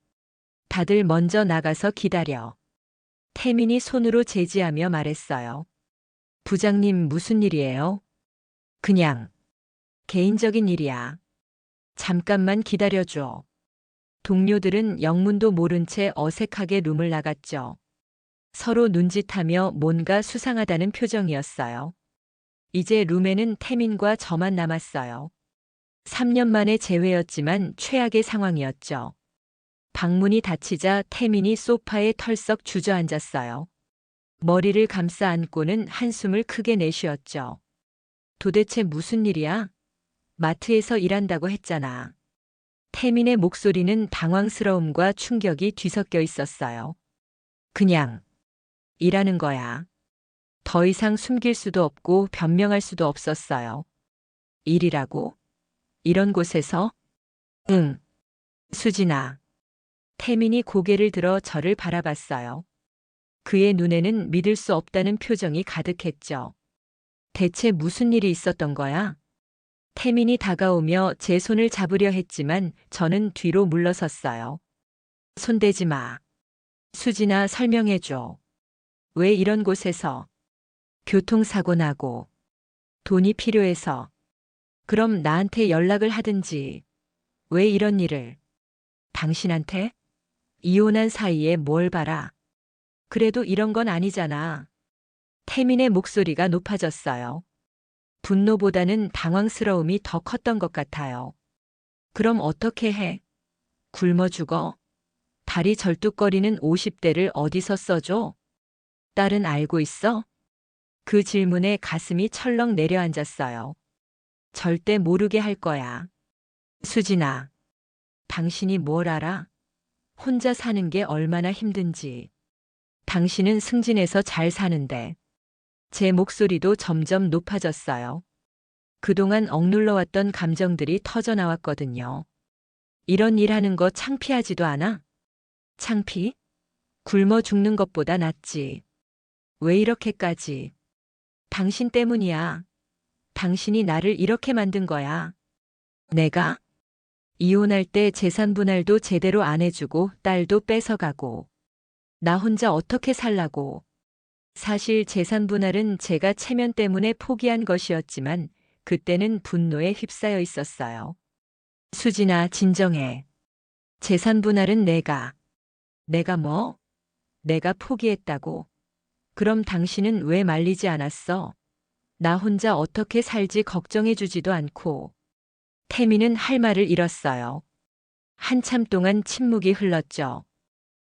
다들 먼저 나가서 기다려. 태민이 손으로 제지하며 말했어요. 부장님, 무슨 일이에요? 그냥 개인적인 일이야. 잠깐만 기다려줘. 동료들은 영문도 모른 채 어색하게 룸을 나갔죠. 서로 눈짓하며 뭔가 수상하다는 표정이었어요. 이제 룸에는 태민과 저만 남았어요. 3년 만에 재회였지만 최악의 상황이었죠. 방문이 닫히자 태민이 소파에 털썩 주저앉았어요. 머리를 감싸 안고는 한숨을 크게 내쉬었죠. 도대체 무슨 일이야? 마트에서 일한다고 했잖아. 태민의 목소리는 당황스러움과 충격이 뒤섞여 있었어요. 그냥 일하는 거야. 더 이상 숨길 수도 없고 변명할 수도 없었어요. 일이라고? 이런 곳에서? 응. 수진아. 태민이 고개를 들어 저를 바라봤어요. 그의 눈에는 믿을 수 없다는 표정이 가득했죠. 대체 무슨 일이 있었던 거야? 태민이 다가오며 제 손을 잡으려 했지만 저는 뒤로 물러섰어요. 손대지 마. 수진아, 설명해줘. 왜 이런 곳에서? 교통사고 나고. 돈이 필요해서. 그럼 나한테 연락을 하든지. 왜 이런 일을? 당신한테? 이혼한 사이에 뭘 봐라. 그래도 이런 건 아니잖아. 태민의 목소리가 높아졌어요. 분노보다는 당황스러움이 더 컸던 것 같아요. 그럼 어떻게 해? 굶어 죽어? 다리 절뚝거리는 50대를 어디서 써줘? 딸은 알고 있어? 그 질문에 가슴이 철렁 내려앉았어요. 절대 모르게 할 거야. 수진아, 당신이 뭘 알아? 혼자 사는 게 얼마나 힘든지. 당신은 승진해서 잘 사는데. 제 목소리도 점점 높아졌어요. 그동안 억눌러왔던 감정들이 터져나왔거든요. 이런 일 하는 거 창피하지도 않아? 창피? 굶어 죽는 것보다 낫지. 왜 이렇게까지? 당신 때문이야. 당신이 나를 이렇게 만든 거야. 내가? 이혼할 때 재산 분할도 제대로 안 해주고 딸도 뺏어가고. 나 혼자 어떻게 살라고. 사실 재산 분할은 제가 체면 때문에 포기한 것이었지만 그때는 분노에 휩싸여 있었어요. 수진아, 진정해. 재산 분할은 내가 뭐? 내가 포기했다고. 그럼 당신은 왜 말리지 않았어? 나 혼자 어떻게 살지 걱정해주지도 않고. 태미는 할 말을 잃었어요. 한참 동안 침묵이 흘렀죠.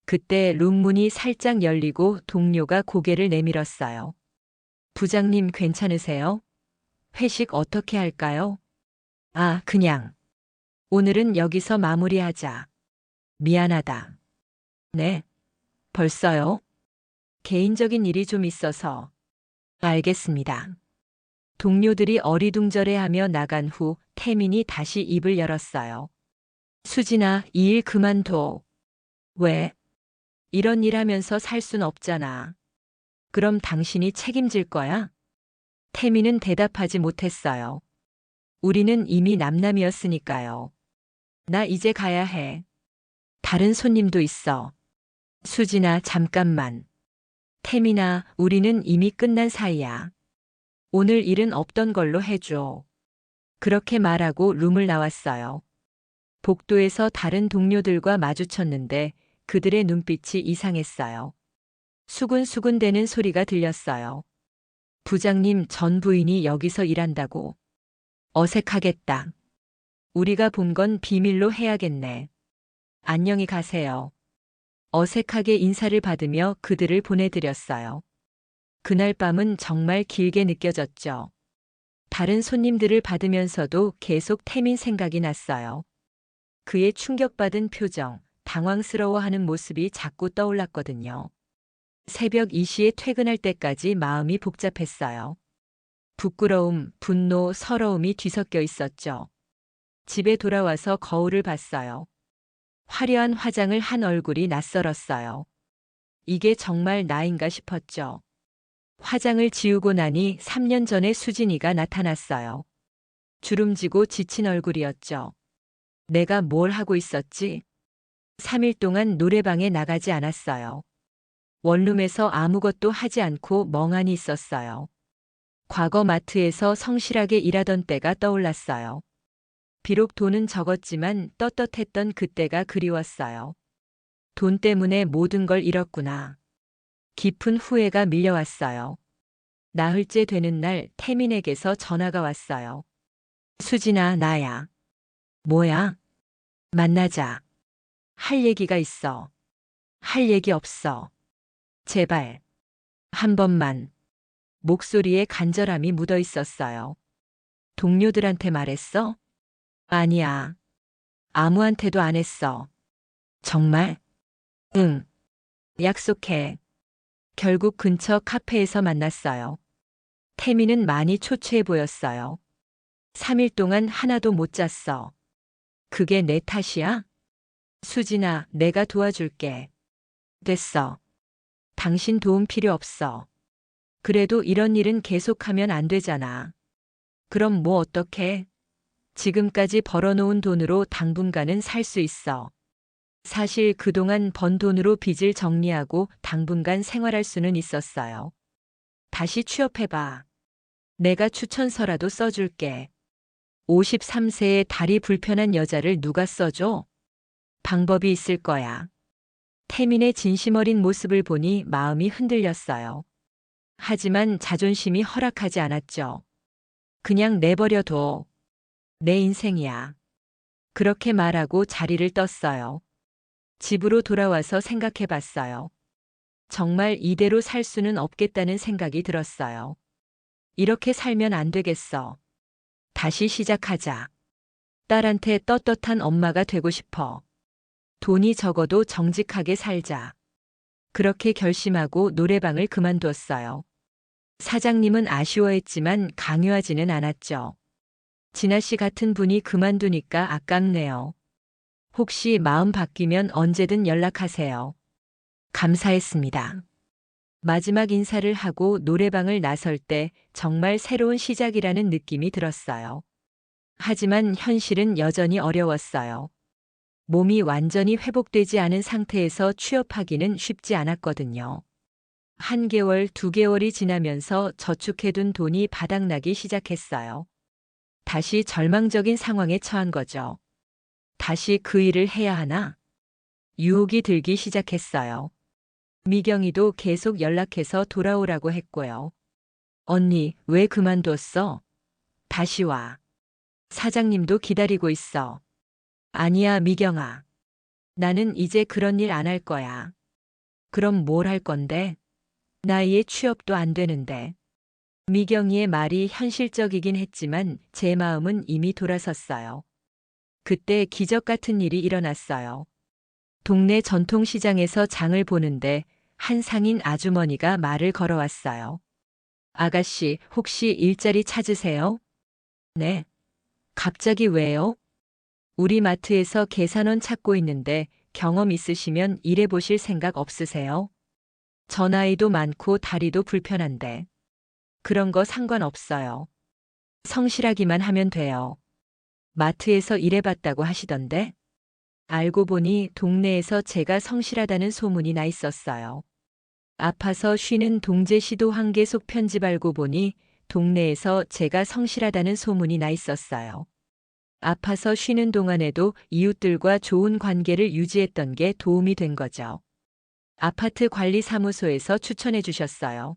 그때 룸문이 살짝 열리고 동료가 고개를 내밀었어요. 부장님 괜찮으세요? 회식 어떻게 할까요? 아, 그냥. 오늘은 여기서 마무리하자. 미안하다. 네. 벌써요? 개인적인 일이 좀 있어서. 알겠습니다. 동료들이 어리둥절해하며 나간 후 태민이 다시 입을 열었어요. 수진아, 이 일 그만둬. 왜? 이런 일 하면서 살 순 없잖아. 그럼 당신이 책임질 거야? 태민은 대답하지 못했어요. 우리는 이미 남남이었으니까요. 나 이제 가야 해. 다른 손님도 있어. 수진아, 잠깐만. 태민아, 우리는 이미 끝난 사이야. 오늘 일은 없던 걸로 해줘. 그렇게 말하고 룸을 나왔어요. 복도에서 다른 동료들과 마주쳤는데 그들의 눈빛이 이상했어요. 수군수군대는 소리가 들렸어요. 부장님, 전 부인이 여기서 일한다고. 어색하겠다. 우리가 본 건 비밀로 해야겠네. 안녕히 가세요. 어색하게 인사를 받으며 그들을 보내드렸어요. 그날 밤은 정말 길게 느껴졌죠. 다른 손님들을 받으면서도 계속 태민 생각이 났어요. 그의 충격받은 표정, 당황스러워하는 모습이 자꾸 떠올랐거든요. 새벽 2시에 퇴근할 때까지 마음이 복잡했어요. 부끄러움, 분노, 서러움이 뒤섞여 있었죠. 집에 돌아와서 거울을 봤어요. 화려한 화장을 한 얼굴이 낯설었어요. 이게 정말 나인가 싶었죠. 화장을 지우고 나니 3년 전의 수진이가 나타났어요. 주름지고 지친 얼굴이었죠. 내가 뭘 하고 있었지? 3일 동안 노래방에 나가지 않았어요. 원룸에서 아무것도 하지 않고 멍하니 있었어요. 과거 마트에서 성실하게 일하던 때가 떠올랐어요. 비록 돈은 적었지만 떳떳했던 그때가 그리웠어요. 돈 때문에 모든 걸 잃었구나. 깊은 후회가 밀려왔어요. 나흘째 되는 날 태민에게서 전화가 왔어요. 수진아, 나야. 뭐야? 만나자. 할 얘기가 있어. 할 얘기 없어. 제발. 한 번만. 목소리에 간절함이 묻어 있었어요. 동료들한테 말했어? 아니야. 아무한테도 안 했어. 정말? 응. 약속해. 결국 근처 카페에서 만났어요. 태미는 많이 초췌해 보였어요. 3일 동안 하나도 못 잤어. 그게 내 탓이야? 수진아, 내가 도와줄게. 됐어. 당신 도움 필요 없어. 그래도 이런 일은 계속하면 안 되잖아. 그럼 뭐 어떡해? 지금까지 벌어놓은 돈으로 당분간은 살 수 있어. 사실 그동안 번 돈으로 빚을 정리하고 당분간 생활할 수는 있었어요. 다시 취업해봐. 내가 추천서라도 써줄게. 53세의 다리 불편한 여자를 누가 써줘? 방법이 있을 거야. 태민의 진심 어린 모습을 보니 마음이 흔들렸어요. 하지만 자존심이 허락하지 않았죠. 그냥 내버려둬. 내 인생이야. 그렇게 말하고 자리를 떴어요. 집으로 돌아와서 생각해 봤어요. 정말 이대로 살 수는 없겠다는 생각이 들었어요. 이렇게 살면 안 되겠어. 다시 시작하자. 딸한테 떳떳한 엄마가 되고 싶어. 돈이 적어도 정직하게 살자. 그렇게 결심하고 노래방을 그만두었어요. 사장님은 아쉬워했지만 강요하지는 않았죠. 진아 씨 같은 분이 그만두니까 아깝네요. 혹시 마음 바뀌면 언제든 연락하세요. 감사했습니다. 마지막 인사를 하고 노래방을 나설 때 정말 새로운 시작이라는 느낌이 들었어요. 하지만 현실은 여전히 어려웠어요. 몸이 완전히 회복되지 않은 상태에서 취업하기는 쉽지 않았거든요. 1개월, 2개월이 지나면서 저축해둔 돈이 바닥나기 시작했어요. 다시 절망적인 상황에 처한 거죠. 다시 그 일을 해야 하나? 유혹이 들기 시작했어요. 미경이도 계속 연락해서 돌아오라고 했고요. 언니, 왜 그만뒀어? 다시 와. 사장님도 기다리고 있어. 아니야, 미경아. 나는 이제 그런 일 안 할 거야. 그럼 뭘 할 건데? 나이에 취업도 안 되는데. 미경이의 말이 현실적이긴 했지만 제 마음은 이미 돌아섰어요. 그때 기적 같은 일이 일어났어요. 동네 전통시장에서 장을 보는데 한 상인 아주머니가 말을 걸어왔어요. 아가씨, 혹시 일자리 찾으세요? 네. 갑자기 왜요? 우리 마트에서 계산원 찾고 있는데 경험 있으시면 일해보실 생각 없으세요? 저 나이도 많고 다리도 불편한데. 그런 거 상관없어요. 성실하기만 하면 돼요. 마트에서 일해봤다고 하시던데? 알고 보니 동네에서 제가 성실하다는 소문이 나 있었어요. 아파서 쉬는 동재 시도 한계속 편집 알고 보니 동네에서 제가 성실하다는 소문이 나 있었어요. 아파서 쉬는 동안에도 이웃들과 좋은 관계를 유지했던 게 도움이 된 거죠. 아파트 관리사무소에서 추천해 주셨어요.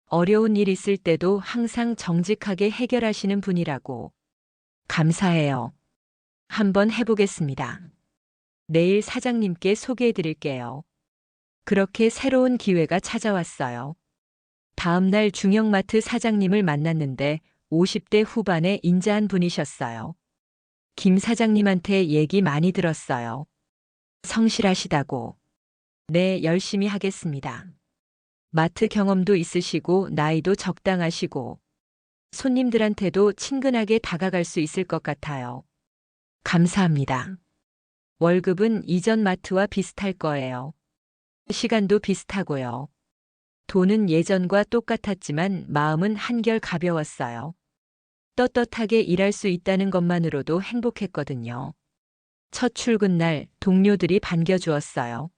어려운 일 있을 때도 항상 정직하게 해결하시는 분이라고. 감사해요. 한번 해보겠습니다. 내일 사장님께 소개해 드릴게요. 그렇게 새로운 기회가 찾아왔어요. 다음 날 중형마트 사장님을 만났는데 50대 후반의 인자한 분이셨어요. 김 사장님한테 얘기 많이 들었어요. 성실하시다고. 네, 열심히 하겠습니다. 마트 경험도 있으시고 나이도 적당하시고 손님들한테도 친근하게 다가갈 수 있을 것 같아요. 감사합니다. 월급은 이전 마트와 비슷할 거예요. 시간도 비슷하고요. 돈은 예전과 똑같았지만 마음은 한결 가벼웠어요. 떳떳하게 일할 수 있다는 것만으로도 행복했거든요. 첫 출근 날 동료들이 반겨주었어요.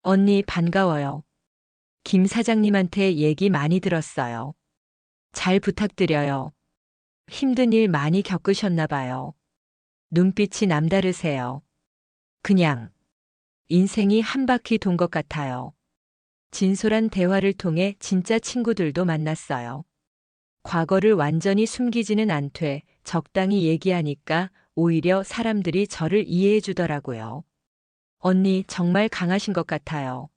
언니 반가워요. 김 사장님한테 얘기 많이 들었어요. 잘 부탁드려요. 힘든 일 많이 겪으셨나 봐요. 눈빛이 남다르세요. 그냥 인생이 한 바퀴 돈 것 같아요. 진솔한 대화를 통해 진짜 친구들도 만났어요. 과거를 완전히 숨기지는 않되 적당히 얘기하니까 오히려 사람들이 저를 이해해 주더라고요. 언니 정말 강하신 것 같아요.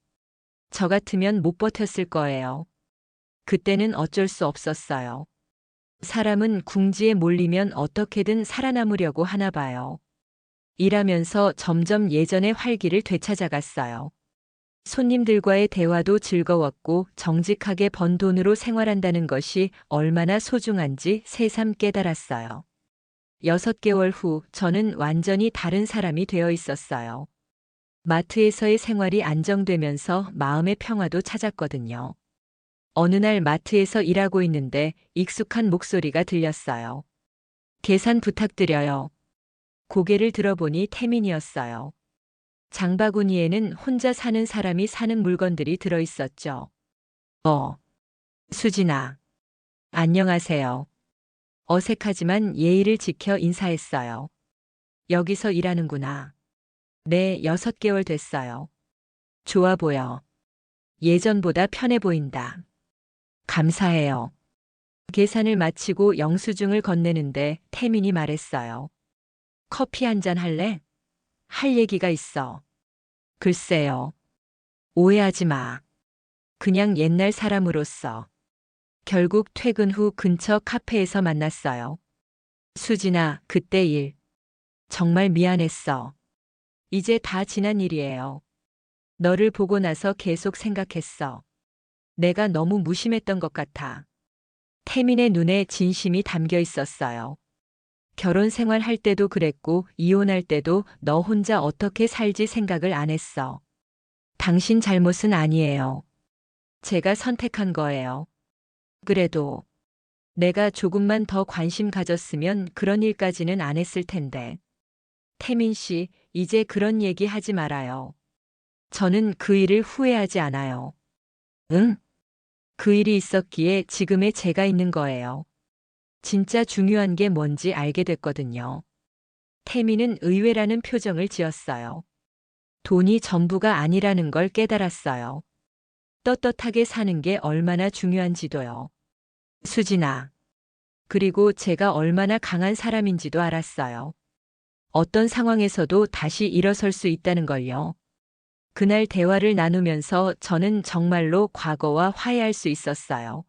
저 같으면 못 버텼을 거예요. 그때는 어쩔 수 없었어요. 사람은 궁지에 몰리면 어떻게든 살아남으려고 하나 봐요. 일하면서 점점 예전의 활기를 되찾아갔어요. 손님들과의 대화도 즐거웠고 정직하게 번 돈으로 생활한다는 것이 얼마나 소중한지 새삼 깨달았어요. 6개월 후 저는 완전히 다른 사람이 되어 있었어요. 마트에서의 생활이 안정되면서 마음의 평화도 찾았거든요. 어느 날 마트에서 일하고 있는데 익숙한 목소리가 들렸어요. 계산 부탁드려요. 고개를 들어보니 태민이었어요. 장바구니에는 혼자 사는 사람이 사는 물건들이 들어 있었죠. 수진아. 안녕하세요. 어색하지만 예의를 지켜 인사했어요. 여기서 일하는구나. 네, 6개월 됐어요. 좋아 보여. 예전보다 편해 보인다. 감사해요. 계산을 마치고 영수증을 건네는데 태민이 말했어요. 커피 한 잔 할래? 할 얘기가 있어. 글쎄요. 오해하지 마. 그냥 옛날 사람으로서. 결국 퇴근 후 근처 카페에서 만났어요. 수진아, 그때 일. 정말 미안했어. 이제 다 지난 일이에요. 너를 보고 나서 계속 생각했어. 내가 너무 무심했던 것 같아. 태민의 눈에 진심이 담겨 있었어요. 결혼 생활할 때도 그랬고 이혼할 때도 너 혼자 어떻게 살지 생각을 안 했어. 당신 잘못은 아니에요. 제가 선택한 거예요. 그래도 내가 조금만 더 관심 가졌으면 그런 일까지는 안 했을 텐데. 태민 씨, 이제 그런 얘기 하지 말아요. 저는 그 일을 후회하지 않아요. 응? 그 일이 있었기에 지금의 제가 있는 거예요. 진짜 중요한 게 뭔지 알게 됐거든요. 태민은 의외라는 표정을 지었어요. 돈이 전부가 아니라는 걸 깨달았어요. 떳떳하게 사는 게 얼마나 중요한지도요. 수진아. 그리고 제가 얼마나 강한 사람인지도 알았어요. 어떤 상황에서도 다시 일어설 수 있다는 걸요. 그날 대화를 나누면서 저는 정말로 과거와 화해할 수 있었어요.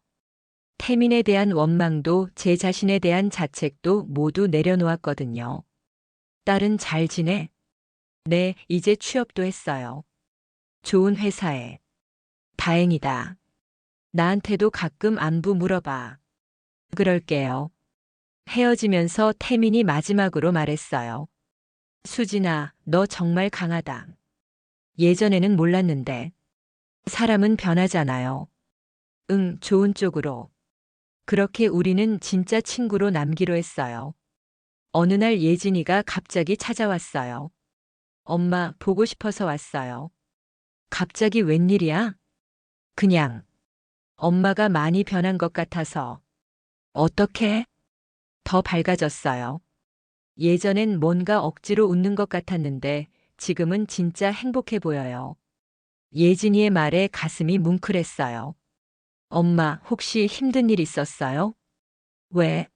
태민에 대한 원망도 제 자신에 대한 자책도 모두 내려놓았거든요. 딸은 잘 지내? 네, 이제 취업도 했어요. 좋은 회사에. 다행이다. 나한테도 가끔 안부 물어봐. 그럴게요. 헤어지면서 태민이 마지막으로 말했어요. 수진아, 너 정말 강하다. 예전에는 몰랐는데. 사람은 변하잖아요. 응, 좋은 쪽으로. 그렇게 우리는 진짜 친구로 남기로 했어요. 어느 날 예진이가 갑자기 찾아왔어요. 엄마, 보고 싶어서 왔어요. 갑자기 웬일이야? 그냥. 엄마가 많이 변한 것 같아서. 어떻게? 더 밝아졌어요. 예전엔 뭔가 억지로 웃는 것 같았는데 지금은 진짜 행복해 보여요. 예진이의 말에 가슴이 뭉클했어요. 엄마, 혹시 힘든 일 있었어요? 왜?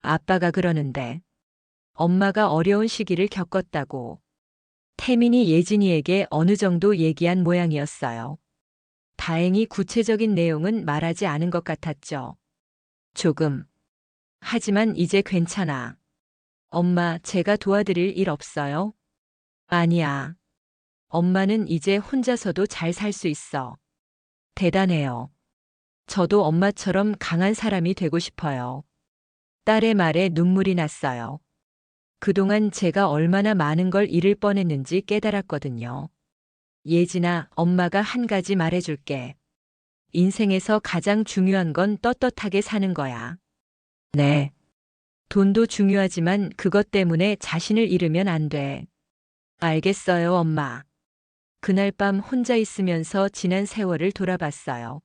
아빠가 그러는데. 엄마가 어려운 시기를 겪었다고. 태민이 예진이에게 어느 정도 얘기한 모양이었어요. 다행히 구체적인 내용은 말하지 않은 것 같았죠. 조금. 하지만 이제 괜찮아. 엄마, 제가 도와드릴 일 없어요? 아니야. 엄마는 이제 혼자서도 잘 살 수 있어. 대단해요. 저도 엄마처럼 강한 사람이 되고 싶어요. 딸의 말에 눈물이 났어요. 그동안 제가 얼마나 많은 걸 잃을 뻔했는지 깨달았거든요. 예진아, 엄마가 한 가지 말해줄게. 인생에서 가장 중요한 건 떳떳하게 사는 거야. 네. 돈도 중요하지만 그것 때문에 자신을 잃으면 안 돼. 알겠어요, 엄마. 그날 밤 혼자 있으면서 지난 세월을 돌아봤어요.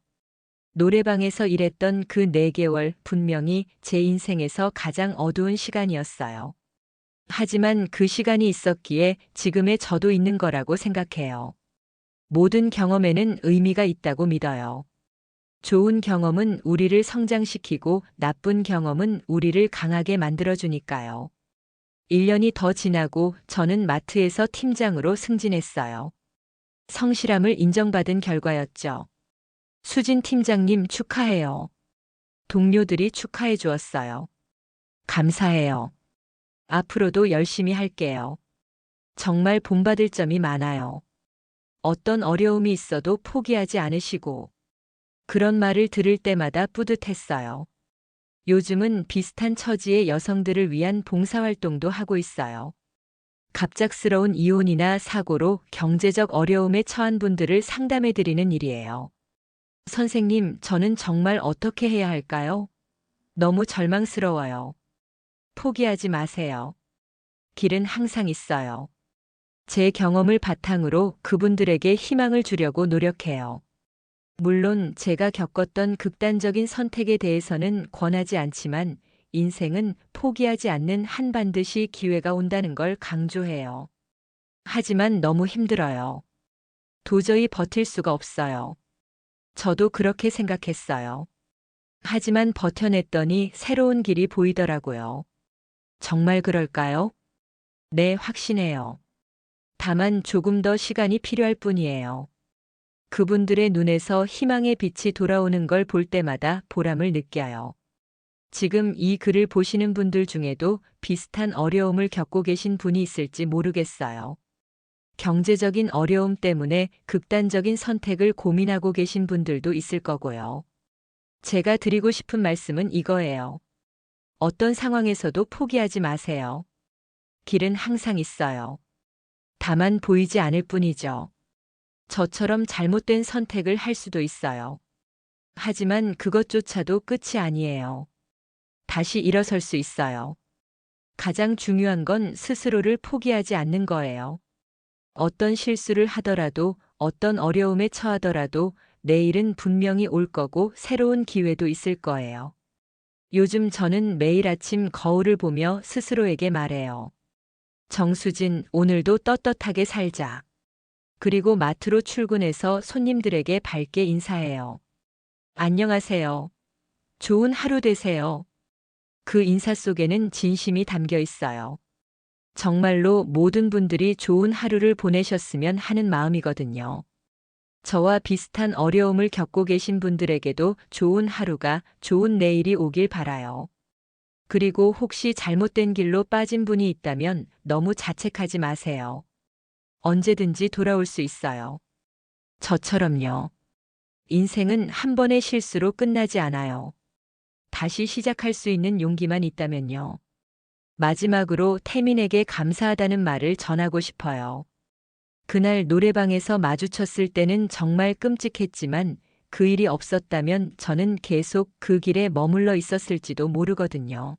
노래방에서 일했던 그 4개월 분명히 제 인생에서 가장 어두운 시간이었어요. 하지만 그 시간이 있었기에 지금의 저도 있는 거라고 생각해요. 모든 경험에는 의미가 있다고 믿어요. 좋은 경험은 우리를 성장시키고 나쁜 경험은 우리를 강하게 만들어주니까요. 1년이 더 지나고 저는 마트에서 팀장으로 승진했어요. 성실함을 인정받은 결과였죠. 수진 팀장님 축하해요. 동료들이 축하해 주었어요. 감사해요. 앞으로도 열심히 할게요. 정말 본받을 점이 많아요. 어떤 어려움이 있어도 포기하지 않으시고 그런 말을 들을 때마다 뿌듯했어요. 요즘은 비슷한 처지의 여성들을 위한 봉사활동도 하고 있어요. 갑작스러운 이혼이나 사고로 경제적 어려움에 처한 분들을 상담해 드리는 일이에요. 선생님, 저는 정말 어떻게 해야 할까요? 너무 절망스러워요. 포기하지 마세요. 길은 항상 있어요. 제 경험을 바탕으로 그분들에게 희망을 주려고 노력해요. 물론 제가 겪었던 극단적인 선택에 대해서는 권하지 않지만 인생은 포기하지 않는 한 반드시 기회가 온다는 걸 강조해요. 하지만 너무 힘들어요. 도저히 버틸 수가 없어요. 저도 그렇게 생각했어요. 하지만 버텨냈더니 새로운 길이 보이더라고요. 정말 그럴까요? 네, 확신해요. 다만 조금 더 시간이 필요할 뿐이에요. 그분들의 눈에서 희망의 빛이 돌아오는 걸 볼 때마다 보람을 느껴요. 지금 이 글을 보시는 분들 중에도 비슷한 어려움을 겪고 계신 분이 있을지 모르겠어요. 경제적인 어려움 때문에 극단적인 선택을 고민하고 계신 분들도 있을 거고요. 제가 드리고 싶은 말씀은 이거예요. 어떤 상황에서도 포기하지 마세요. 길은 항상 있어요. 다만 보이지 않을 뿐이죠. 저처럼 잘못된 선택을 할 수도 있어요. 하지만 그것조차도 끝이 아니에요. 다시 일어설 수 있어요. 가장 중요한 건 스스로를 포기하지 않는 거예요. 어떤 실수를 하더라도, 어떤 어려움에 처하더라도 내일은 분명히 올 거고 새로운 기회도 있을 거예요. 요즘 저는 매일 아침 거울을 보며 스스로에게 말해요. 정수진, 오늘도 떳떳하게 살자. 그리고 마트로 출근해서 손님들에게 밝게 인사해요. 안녕하세요. 좋은 하루 되세요. 그 인사 속에는 진심이 담겨 있어요. 정말로 모든 분들이 좋은 하루를 보내셨으면 하는 마음이거든요. 저와 비슷한 어려움을 겪고 계신 분들에게도 좋은 하루가, 좋은 내일이 오길 바라요. 그리고 혹시 잘못된 길로 빠진 분이 있다면 너무 자책하지 마세요. 언제든지 돌아올 수 있어요. 저처럼요. 인생은 한 번의 실수로 끝나지 않아요. 다시 시작할 수 있는 용기만 있다면요. 마지막으로 태민에게 감사하다는 말을 전하고 싶어요. 그날 노래방에서 마주쳤을 때는 정말 끔찍했지만 그 일이 없었다면 저는 계속 그 길에 머물러 있었을지도 모르거든요.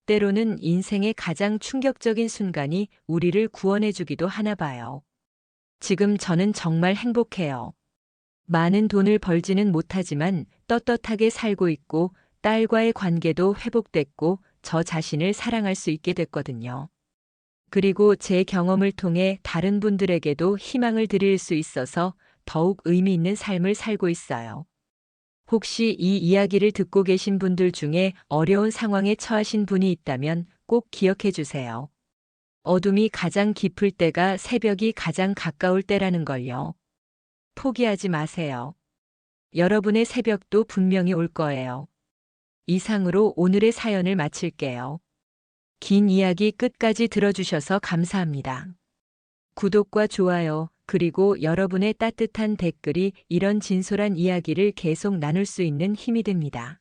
때로는 인생의 가장 충격적인 순간이 우리를 구원해주기도 하나 봐요. 지금 저는 정말 행복해요. 많은 돈을 벌지는 못하지만 떳떳하게 살고 있고 딸과의 관계도 회복됐고 저 자신을 사랑할 수 있게 됐거든요. 그리고 제 경험을 통해 다른 분들에게도 희망을 드릴 수 있어서 더욱 의미 있는 삶을 살고 있어요. 혹시 이 이야기를 듣고 계신 분들 중에 어려운 상황에 처하신 분이 있다면 꼭 기억해 주세요. 어둠이 가장 깊을 때가 새벽이 가장 가까울 때라는 걸요. 포기하지 마세요. 여러분의 새벽도 분명히 올 거예요. 이상으로 오늘의 사연을 마칠게요. 긴 이야기 끝까지 들어주셔서 감사합니다. 구독과 좋아요, 그리고 여러분의 따뜻한 댓글이 이런 진솔한 이야기를 계속 나눌 수 있는 힘이 됩니다.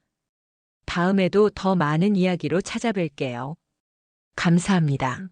다음에도 더 많은 이야기로 찾아뵐게요. 감사합니다.